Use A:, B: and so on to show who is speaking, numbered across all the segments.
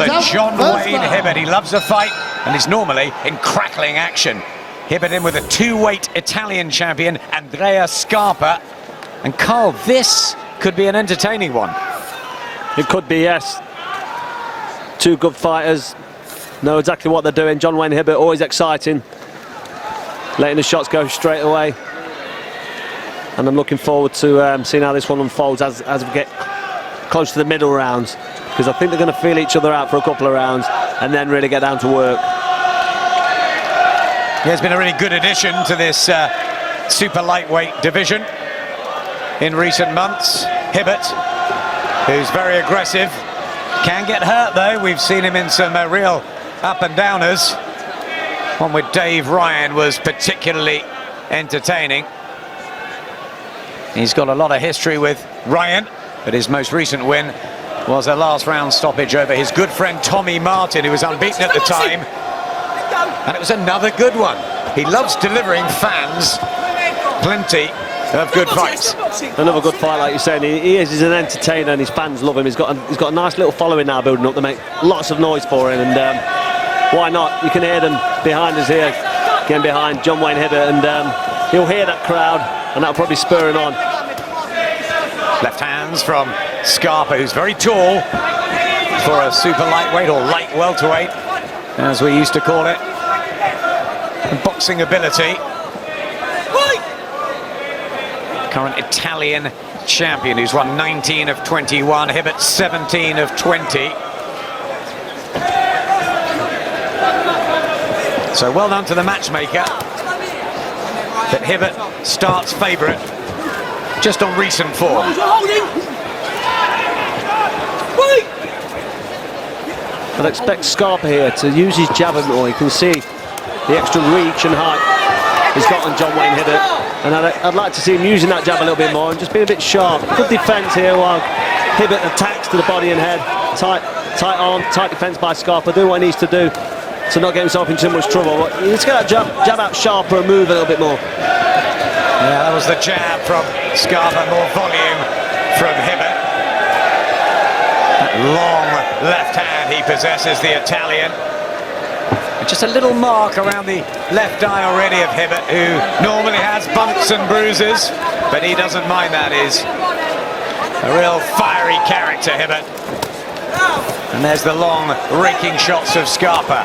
A: for John Wayne Hibbert. He loves a fight and is normally in crackling action. Hibbert in with a two-weight Italian champion, Andrea Scarpa. And Carl, this could be an entertaining one.
B: It could be, yes. Two good fighters, know exactly what they're doing. John Wayne Hibbert, always exciting, letting the shots go straight away. And I'm looking forward to seeing how this one unfolds as we get close to the middle rounds, because I think they're going to feel each other out for a couple of rounds and then really get down to work.
A: He has been a really good addition to this super lightweight division in recent months. Hibbert, who's very aggressive, can get hurt though. We've seen him in some real up and downers. One with Dave Ryan was particularly entertaining. He's got a lot of history with Ryan, but his most recent win was a last round stoppage over his good friend Tommy Martin, who was unbeaten at the time. And it was another good one. He loves delivering fans plenty of good fights.
B: Another good fight, like you're saying. He's an entertainer, and his fans love him. He's got a nice little following now building up. They make lots of noise for him, and why not? You can hear them behind us here, getting behind John Wayne Hibbert, and he'll hear that crowd, and that'll probably spur him on.
A: Left hands from Scarpa, who's very tall for a super lightweight or light welterweight, as we used to call it. And boxing ability. Current Italian champion, who's won 19 of 21, Hibbert 17 of 20. So well done to the matchmaker. But Hibbert starts favourite just on recent form.
B: I'd expect Scarpa here to use his jab a bit more. You can see the extra reach and height he's got on John Wayne Hibbert. And I'd like to see him using that jab a little bit more and just being a bit sharp. Good defence here while Hibbert attacks to the body and head. Tight arm, tight defence by Scarpa. Do what he needs to do to not get himself in too much trouble. But he needs to get that jab out sharper and move a little bit more.
A: Yeah, that was the jab from Scarpa, more volume from Hibbert. That long left hand he possesses, the Italian. Just a little mark around the left eye already of Hibbert, who normally has bumps and bruises, but he doesn't mind that. He's a real fiery character, Hibbert. And there's the long raking shots of Scarpa.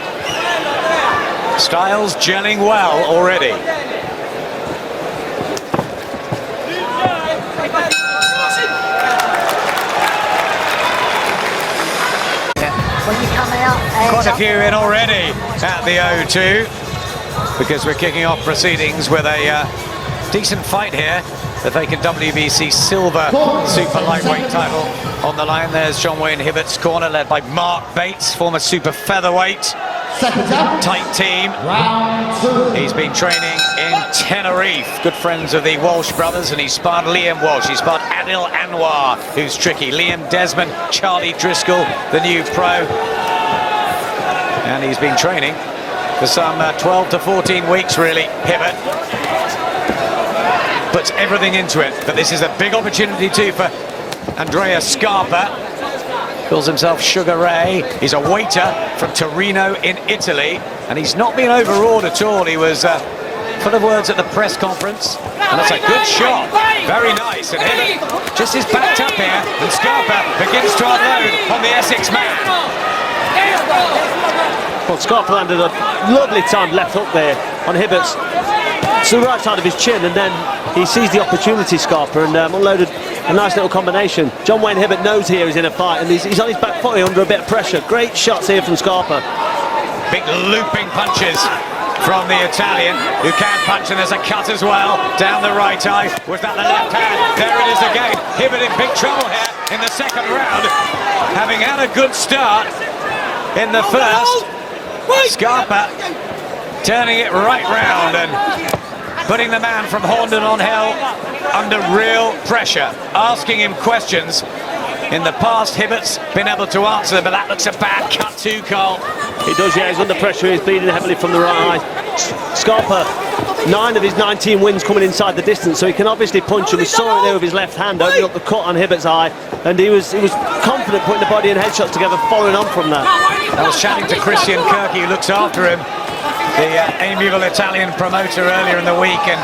A: Styles gelling well already. Quite a few in already at the O2, because we're kicking off proceedings with a decent fight here. The vacant WBC silver super lightweight title on the line. There's John Wayne Hibbert's corner, led by Mark Bates, former super featherweight. Tight team. He's been training in Tenerife. Good friends of the Walsh brothers, and he sparred Liam Walsh. He sparred Adil Anwar, who's tricky. Liam Desmond, Charlie Driscoll, the new pro. And he's been training for some 12 to 14 weeks, really, Hibbert. Puts everything into it, but this is a big opportunity too for Andrea Scarpa. Calls himself Sugar Ray. He's a waiter from Torino in Italy, and he's not been overawed at all. He was full of words at the press conference, and that's a good shot. Very nice, and Hibbert just is backed up here, and Scarpa begins to unload on the Essex man.
B: Well, Scarpa landed a lovely timed left hook there on Hibbert's to the right side of his chin, and then he sees the opportunity, Scarpa, and unloaded a nice little combination. John Wayne Hibbert knows here he's in a fight, and he's on his back foot under a bit of pressure. Great shots here from Scarpa.
A: Big looping punches from the Italian, who can punch, and there's a cut as well down the right eye. Was that the left hand? There it is again. Hibbert in big trouble here in the second round, having had a good start in the first. Scarpa turning it right round and putting the man from Horndon on Hill under real pressure, asking him questions. In the past, Hibbert's been able to answer them, but that looks a bad cut too, Carl.
B: He does, yeah, he's under pressure, he's bleeding heavily from the right eye. Scarpa 9 of his 19 wins coming inside the distance, so he can obviously punch, and we saw it there with his left hand, opening up the cut on Hibbert's eye, and he was confident putting the body and headshots together, following on from that.
A: I was chatting to Christian Kirky, who looks after him, the amiable Italian promoter, earlier in the week, and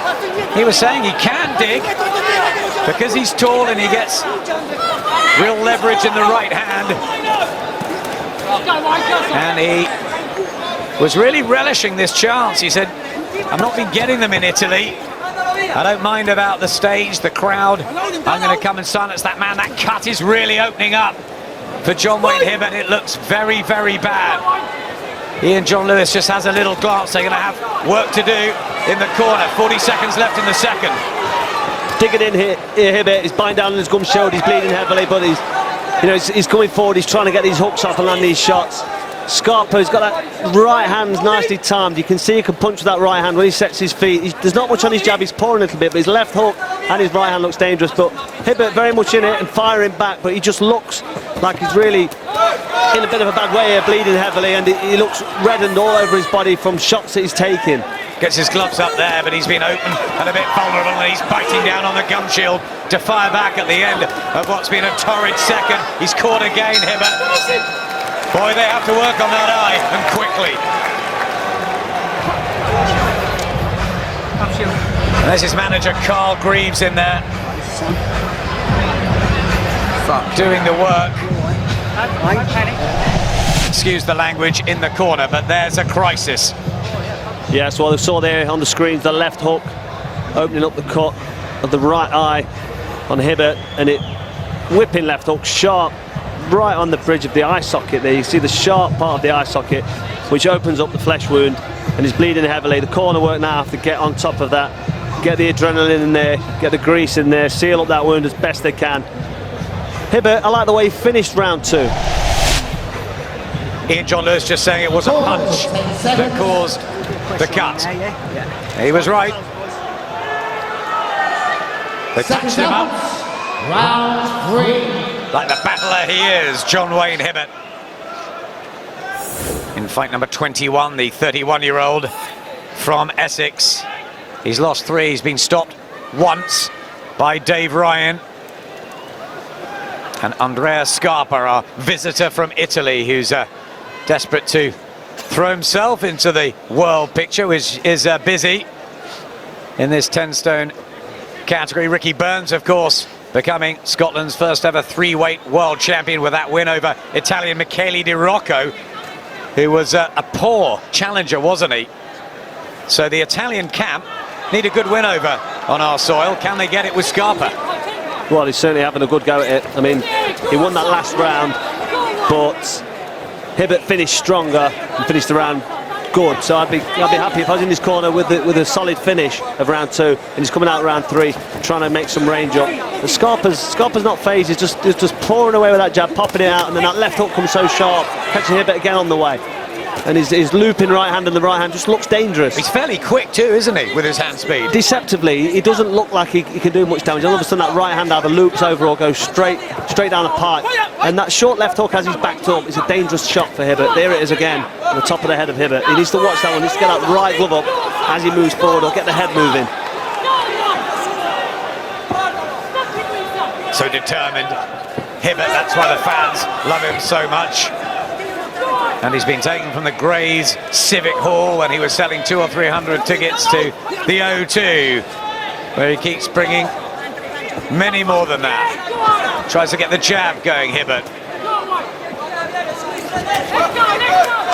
A: he was saying he can dig because he's tall and he gets real leverage in the right hand, and he was really relishing this chance. He said, I've not been getting them in Italy. I don't mind about the stage, the crowd. I'm going to come and silence that man. That cut is really opening up for John Wayne Hibbert. It looks very, very bad. Ian John Lewis just has a little glance. They're going to have work to do in the corner. 40 seconds left in the second.
B: Digging in here, Hibbert. He's biting down on his gum shield. He's bleeding heavily, but he's coming forward. He's trying to get these hooks off and land these shots. Scarpa's got that right hand nicely timed. You can see he can punch with that right hand when he sets his feet. There's not much on his jab. He's pouring a little bit, but his left hook and his right hand looks dangerous. But Hibbert very much in it and firing back, but he just looks like he's really in a bit of a bad way here, bleeding heavily, and he looks reddened all over his body from shots that he's taking.
A: Gets his gloves up there, but he's been open and a bit vulnerable, and he's biting down on the gum shield to fire back at the end of what's been a torrid second. He's caught again, Hibbert. Boy, they have to work on that eye, and quickly. And there's his manager, Carl Greaves, in there, doing the work. Excuse the language, in the corner, but there's a crisis.
B: Yes, well, we saw there on the screens the left hook opening up the cut of the right eye on Hibbert, and it whipping left hook sharp right on the bridge of the eye socket there. You see the sharp part of the eye socket, which opens up the flesh wound, and he's bleeding heavily. The corner work now have to get on top of that, get the adrenaline in there, get the grease in there, seal up that wound as best they can. Hibbert, I like the way he finished round 2.
A: Ian John Lewis just saying it was a punch that caused the cut. He was right. They touched him up.
C: Round 3.
A: Like the battler he is, John Wayne Hibbert. In fight number 21, the 31-year-old from Essex. He's lost 3, he's been stopped once by Dave Ryan. And Andrea Scarpa, our visitor from Italy, who's desperate to throw himself into the world picture, which is busy in this 10-stone category. Ricky Burns, of course, becoming Scotland's first ever 3-weight world champion with that win over Italian Michele Di Rocco, who was a poor challenger, wasn't he? So the Italian camp need a good win over on our soil. Can they get it with Scarpa?
B: Well, he's certainly having a good go at it. I mean, he won that last round, but Hibbert finished stronger and finished the round good. So I'd be happy if I was in his corner with a solid finish of round 2, and he's coming out round 3 trying to make some range up. But Scarpa's not phased. He's just pouring away with that jab, popping it out, and then that left hook comes so sharp, catching Hibbert again on the way. And his looping right hand and the right hand just looks dangerous.
A: He's fairly quick too, isn't he, with his hand speed?
B: Deceptively, he doesn't look like he can do much damage. All of a sudden that right hand either loops over or goes straight down a pipe. And that short left hook as he's backed up is a dangerous shot for Hibbert. There it is again, on the top of the head of Hibbert. He needs to watch that one. He needs to get that right glove up as he moves forward, or get the head moving.
A: So determined. Hibbert, that's why the fans love him so much. And he's been taken from the Grays Civic Hall when he was selling 200 or 300 tickets to the O2, where he keeps bringing many more than that. Tries to get the jab going, Hibbert.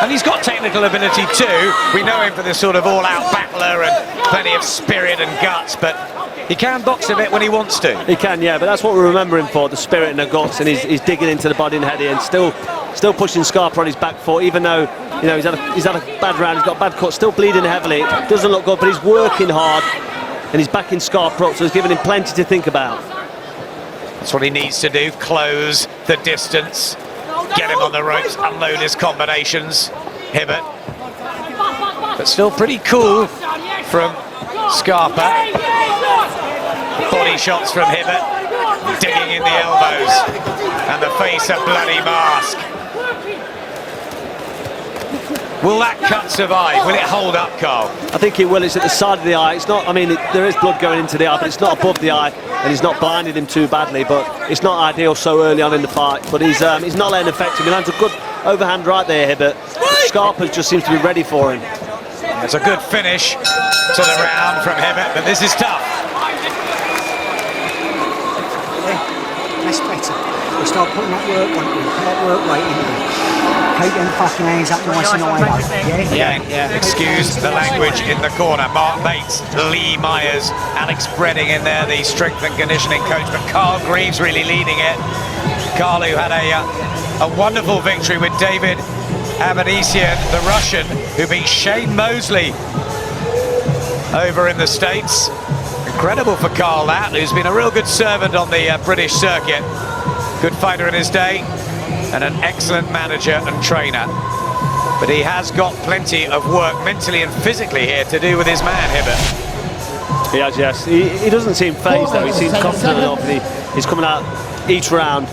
A: And he's got technical ability too. We know him for this sort of all-out battler and plenty of spirit and guts, but he can box a bit when he wants to.
B: He can, yeah, but that's what we remember him for, the spirit and the guts, and he's digging into the body and head and still pushing Scarpa on his back foot, even though he's had a bad round, he's got a bad cut, still bleeding heavily. It doesn't look good, but he's working hard, and he's backing Scarpa up, so he's giving him plenty to think about.
A: That's what he needs to do, close the distance, get him on the ropes, unload his combinations, Hibbert. But still pretty cool from Scarpa. Body shots from Hibbert, digging in the elbows, and the face a bloody mask. Will that cut survive? Will it hold up, Carl?
B: I think it will. It's at the side of the eye. It's not, I mean, there is blood going into the eye, but it's not above the eye, and he's not blinded him too badly, but it's not ideal so early on in the fight. But he's not letting it affect him. He lands a good overhand right there, Hibbert. Scarpa just seems to be ready for him.
A: It's a good finish to the round from Hibbert, but this is tough.
D: That's better. We start putting that work on you, put that work weight into it. Keep them fucking hands up nice and high.
A: Yeah. Excuse the language in the corner. Mark Bates, Lee Myers, Alex Bredding in there, the strength and conditioning coach, but Carl Greaves really leading it. Carl, who had a wonderful victory with David Avanesian, the Russian, who beat Shane Mosley over in the States. Incredible for Carl, that, who's been a real good servant on the British circuit. Good fighter in his day, and an excellent manager and trainer. But he has got plenty of work mentally and physically here to do with his man, Hibbert.
B: He has, yes. He doesn't seem phased though. He seems confident enough, and he's coming out each round,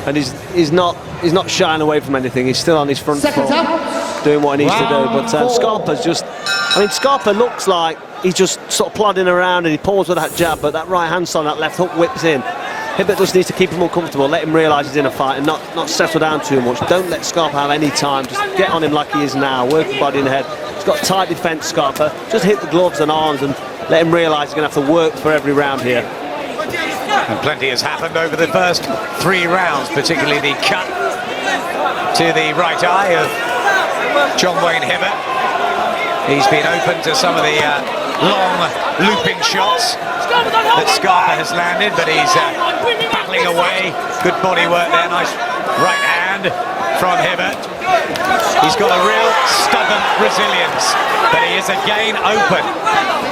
B: and he's not shying away from anything. He's still on his front foot, doing what he needs to do. But Scarpa's just, I mean, Scarpa looks like he's just sort of plodding around, and he pulls with that jab, but that right hand side, that left hook whips in. Hibbert just needs to keep him uncomfortable, let him realise he's in a fight and not settle down too much. Don't let Scarpa have any time, just get on him like he is now, work the body in the head. He's got tight defence, Scarpa. Just hit the gloves and arms and let him realise he's going to have to work for every round here.
A: And plenty has happened over the first 3 rounds, particularly the cut to the right eye of John Wayne Hibbert. He's been open to some of the long looping shots that Scarpa has landed, but he's battling away. Good body work there, nice right hand from Hibbert. He's got a real stubborn resilience, but he is again open.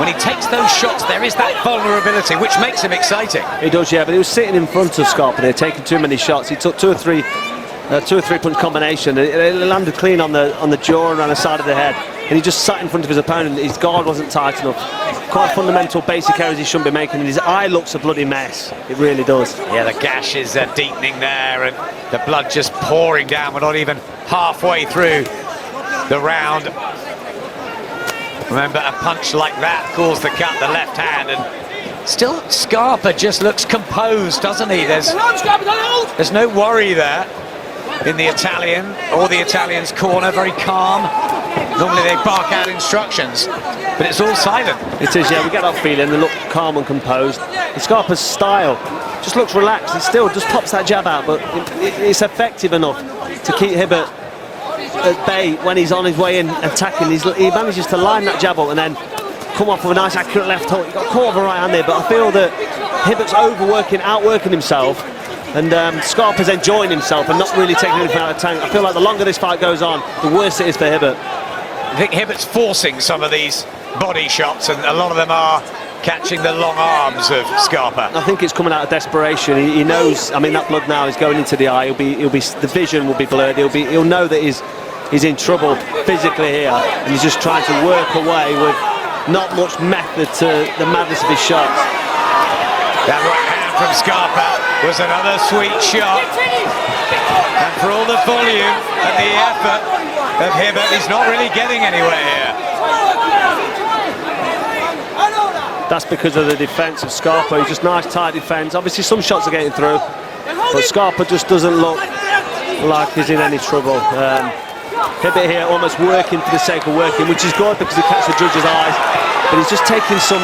A: When he takes those shots, there is that vulnerability, which makes him exciting.
B: He does, yeah, but he was sitting in front of Scarpa there, taking too many shots. He took two or three punch combination. It landed clean on the jaw and around the side of the head, and he just sat in front of his opponent. His guard wasn't tight enough. Quite fundamental basic errors he shouldn't be making, and his eye looks a bloody mess. It really does.
A: Yeah, the gash is deepening there, and the blood just pouring down. We're not even halfway through the round. Remember, a punch like that caused the cut, the left hand, and still Scarpa just looks composed, doesn't he? There's no worry there in the Italian or the Italian's corner, very calm. Normally they bark out instructions, but it's all silent.
B: It is, yeah, we get that feeling. They look calm and composed. And Scarpa's style just looks relaxed. He still just pops that jab out, but it's effective enough to keep Hibbert at bay when he's on his way in attacking. He manages to line that jab up and then come off with a nice accurate left hook. He got caught with a right hand there, but I feel that Hibbert's outworking himself, and Scarpa's enjoying himself and not really taking anything out of the tank. I feel like the longer this fight goes on, the worse it is for Hibbert.
A: I think Hibbert's forcing some of these body shots, and a lot of them are catching the long arms of Scarpa.
B: I think it's coming out of desperation. He knows. I mean, that blood now is going into the eye. The vision will be blurred. He'll know that he's in trouble physically here, and he's just trying to work away with not much method to the madness of his shots.
A: That right hand from Scarpa was another sweet shot, and for all the volume and the effort of Hibbert, he's not really getting anywhere here.
B: That's because of the defence of Scarpa. He's just nice tight defence. Obviously some shots are getting through, but Scarpa just doesn't look like he's in any trouble. Hibbert here almost working for the sake of working, which is good because he catches the judge's eyes, but he's just taking some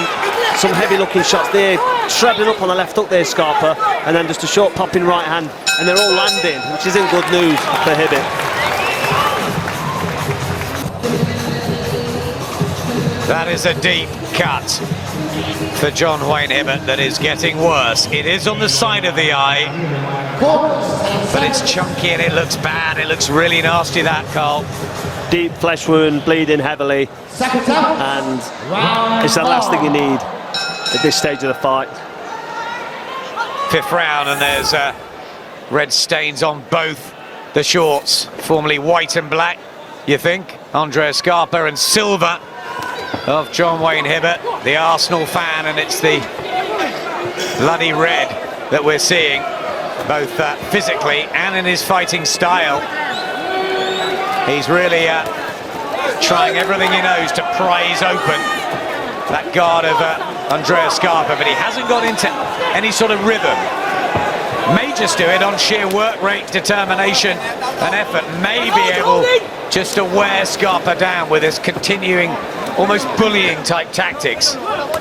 B: heavy looking shots there, shredding up on the left hook there, Scarpa, and then just a short popping right hand, and they're all landing, which isn't good news for Hibbert.
A: That is a deep cut for John Wayne Hibbert that is getting worse. It is on the side of the eye, but it's chunky and it looks bad. It looks really nasty, that, Carl.
B: Deep flesh wound, bleeding heavily, and it's the last thing you need at this stage of the fight.
A: 5th round, and there's red stains on both the shorts, formerly white and black, you think? Andrea Scarpa and silver of John Wayne Hibbert, the Arsenal fan, and it's the bloody red that we're seeing, both physically and in his fighting style. He's really trying everything he knows to prise open that guard of Andrea Scarpa, but he hasn't got into any sort of rhythm. May just do it on sheer work rate, determination and effort. May be able just to wear Scarpa down with his continuing, almost bullying type tactics.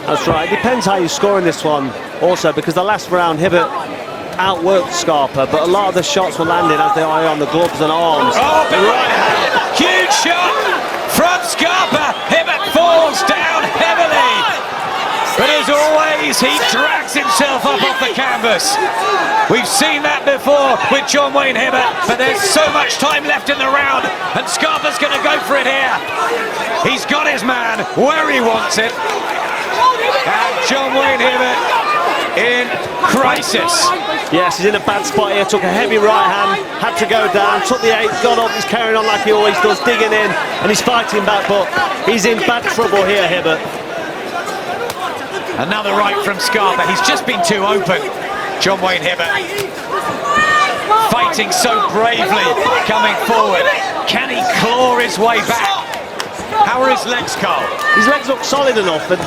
B: That's right. It depends how you score in this one also, because the last round Hibbert outworked Scarpa, but a lot of the shots were landing as they are on the gloves and arms.
A: Oh, but right, huge shot from Scarpa. Hibbert falls down heavily, but as always he drags himself up off the canvas. We've seen that before with John Wayne Hibbert, but there's so much time left in the round, and Scarpa's going to go for it here. He's got his man where he wants it, and John Wayne Hibbert in crisis.
B: Yes, he's in a bad spot here, took a heavy right hand, had to go down, took the 8, got up, he's carrying on like he always does, digging in, and he's fighting back, but he's in bad trouble here, Hibbert.
A: Another right from Scarpa, he's just been too open, John Wayne Hibbert. Fighting so bravely, coming forward. Can he claw his way back? How are his legs, Carl?
B: His legs look solid enough, and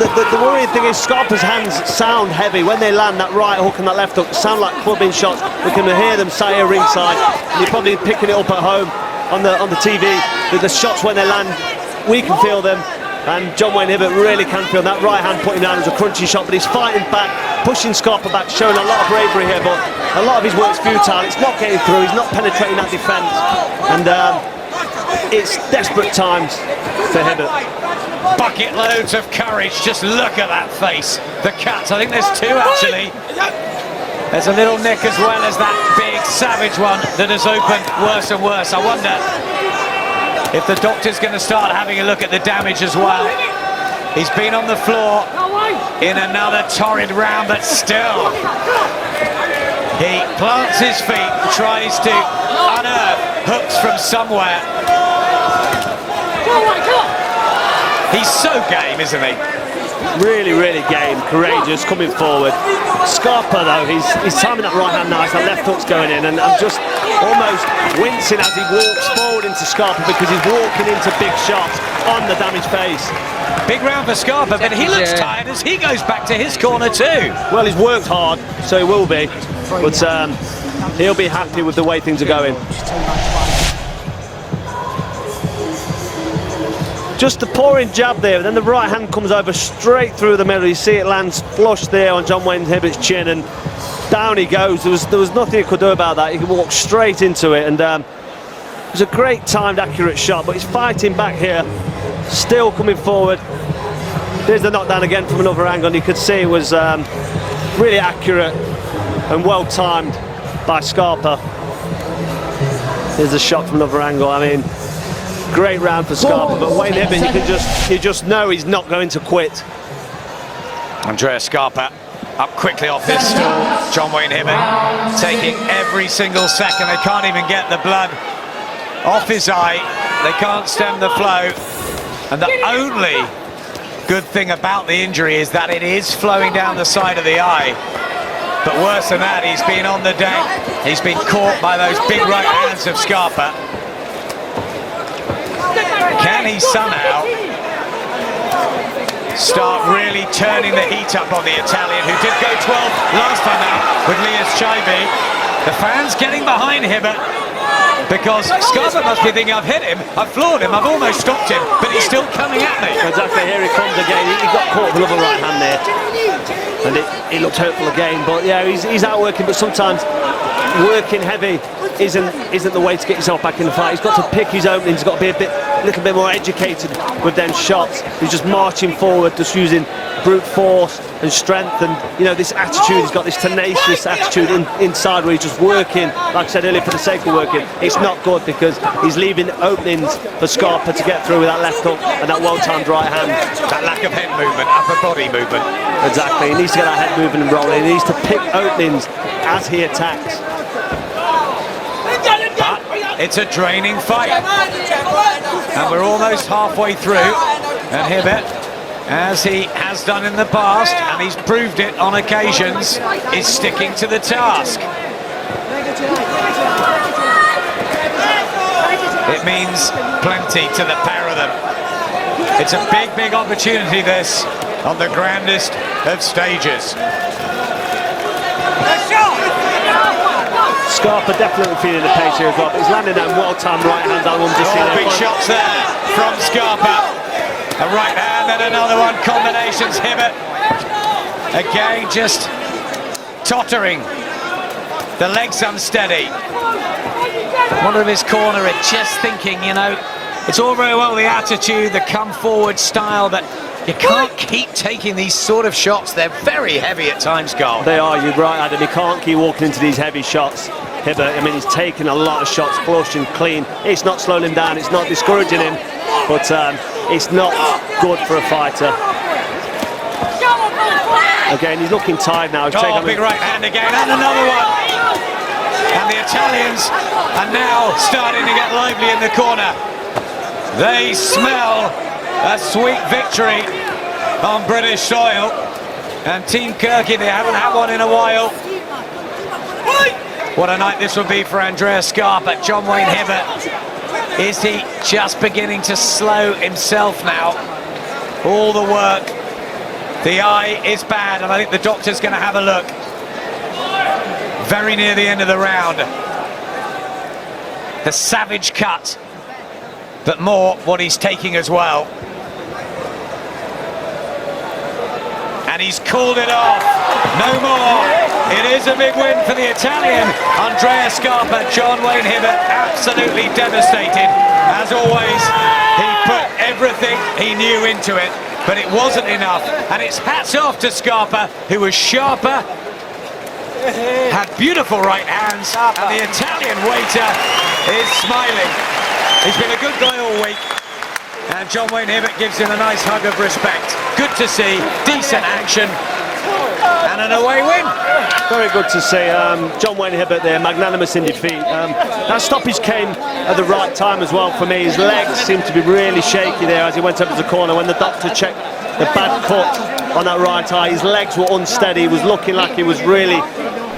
B: the worrying thing is Scarpa's hands sound heavy. When they land, that right hook and that left hook sound like clubbing shots. We can hear them say here ringside, and you're probably picking it up at home on the TV. The shots when they land, we can feel them, and John Wayne Hibbert really can feel that right hand putting down as a crunchy shot, but he's fighting back, pushing Scarpa back, showing a lot of bravery here, but a lot of his work's futile. It's not getting through, he's not penetrating that defence, and it's desperate times for Hibbert.
A: Bucket loads of courage, just look at that face. The cuts, I think there's 2 actually. There's a little nick as well as that big savage one that has opened worse and worse. I wonder if the doctor's going to start having a look at the damage as well. He's been on the floor in another torrid round, but still he plants his feet and tries to unearth hooks from somewhere. He's so game, isn't he?
B: Really, really game, courageous, coming forward. Scarpa, though, he's timing that right hand nice, that left hook's going in, and I'm just almost wincing as he walks forward into Scarpa, because he's walking into big shots on the damaged face.
A: Big round for Scarpa, but he looks tired as he goes back to his corner too.
B: Well, he's worked hard, so he will be, but he'll be happy with the way things are going. Just the pouring jab there, then the right hand comes over straight through the middle. You see it lands flush there on John Wayne Hibbert's chin, and down he goes. There was nothing he could do about that. He could walk straight into it, and it was a great timed, accurate shot, but he's fighting back here, still coming forward. There's the knockdown again from another angle, and you could see it was really accurate and well timed by Scarpa. Here's a shot from another angle. I mean, great round for Scarpa, but Wayne Hibbert, you just know he's not going to quit.
A: Andrea Scarpa up quickly off this stool. John Wayne Hibbert taking every single second. They can't even get the blood off his eye. They can't stem the flow. And the only good thing about the injury is that it is flowing down the side of the eye. But worse than that, he's been on the deck. He's been caught by those big right hands of Scarpa. Can he somehow start really turning the heat up on the Italian, who did go 12 last time out with Lias Chaibi? The fans getting behind Hibbert, because Scarpa must be thinking, I've hit him, I've floored him, I've almost stopped him, but he's still coming at me.
B: Exactly, here he comes again. He got caught with another right hand there, and it looked hurtful again. But yeah, he's outworking, but sometimes working heavy isn't the way to get yourself back in the fight. He's got to pick his openings, he's got to be a little bit more educated with them shots. He's just marching forward, just using brute force and strength, and you know, this attitude, he's got this tenacious attitude inside where he's just working, like I said earlier, for the sake of working. It's not good, because he's leaving openings for Scarpa to get through with that left hook and that well-timed right hand.
A: That lack of head movement, upper body movement.
B: Exactly, he needs to get that head moving and rolling. He needs to pick openings as he attacks.
A: But it's a draining fight, and we're almost halfway through, and Hibbert, as he has done in the past, and he's proved it on occasions, is sticking to the task. it means plenty to the pair of them. It's a big, big opportunity, this, on the grandest of stages.
B: Scarpa definitely feeling the pace here as well, but he's landing that well-timed right hand. That one just
A: big shots there from Scarpa. A right hand and another one. Combinations. Hibbert again, just tottering. The legs unsteady. One of his corner, just thinking, you know, it's all very well the attitude, the come forward style, but you can't keep taking these sort of shots. They're very heavy at times, Carl.
B: They are, you're right, Adam. He can't keep walking into these heavy shots. Hibbert, I mean, he's taking a lot of shots, flush and clean. It's not slowing him down, it's not discouraging him, but it's not good for a fighter. Again, he's looking tired now. He's taking
A: big right hand again, and another one. And the Italians are now starting to get lively in the corner. They smell a sweet victory on British soil. And Team Kirky, they haven't had one in a while. What a night this will be for Andrea Scarpa. John Wayne Hibbert, is he just beginning to slow himself now? All the work. The eye is bad, and I think the doctor's going to have a look. Very near the end of the round. The savage cut, but more what he's taking as well. And he's called it off. No more. It is a big win for the Italian. Andrea Scarpa, John Wayne Hibbert, absolutely devastated. As always, he put everything he knew into it, but it wasn't enough. And it's hats off to Scarpa, who was sharper, had beautiful right hands, and the Italian waiter is smiling. He's been a good guy all week. And John Wayne Hibbert gives him a nice hug of respect. Good to see, decent action, and an away win.
B: Very good to see. John Wayne Hibbert there, magnanimous in defeat. That stoppage came at the right time as well for me. His legs seemed to be really shaky there as he went up to the corner. When the doctor checked the bad cut on that right eye, his legs were unsteady. He was looking like he was really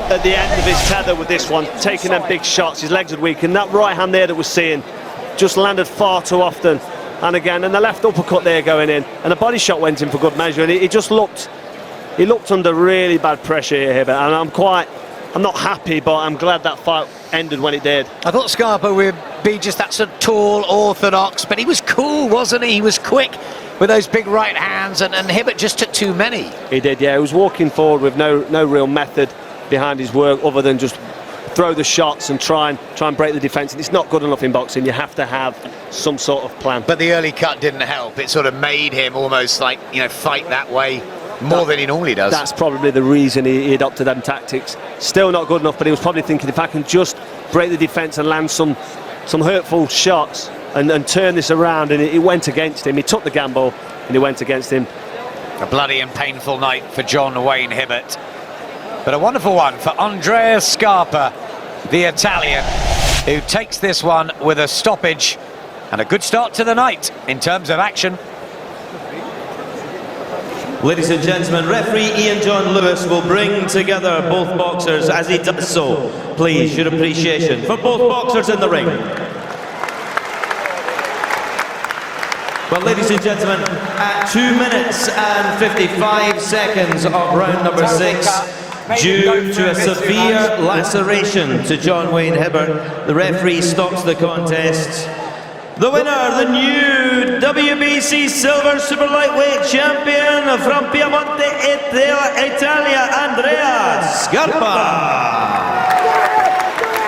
B: at the end of his tether with this one, taking them big shots. His legs had weakened. That right hand there that we're seeing just landed far too often. And again, and the left uppercut there going in, and the body shot went in for good measure, and he just looked, he looked under really bad pressure here, but and I'm not happy, but I'm glad that fight ended when it did.
A: I thought Scarpa would be just that sort of tall, orthodox, but he was cool, wasn't he? He was quick with those big right hands, and Hibbert just took too many.
B: He did, yeah. He was walking forward with no real method behind his work other than just throw the shots and try and break the defence, and it's not good enough in boxing. You have to have some sort of plan.
A: But the early cut didn't help. It sort of made him almost like, you know, fight that way more than he normally does.
B: That's probably the reason he adopted them tactics. Still not good enough, but he was probably thinking, if I can just break the defence and land some hurtful shots and turn this around, and it went against him. He took the gamble and he went against him.
A: A bloody and painful night for John Wayne Hibbert, but a wonderful one for Andrea Scarpa, the Italian, who takes this one with a stoppage and a good start to the night in terms of action.
E: Ladies and gentlemen, referee Ian John Lewis will bring together both boxers. As he does so, please, your appreciation for both boxers in the ring. Well, ladies and gentlemen, at 2 minutes and 55 seconds of round number 6, due to a severe laceration to John Wayne Hibbert, the referee stops the contest. The winner, the new WBC Silver Super Lightweight Champion from Piemonte, Italia, Andrea Scarpa.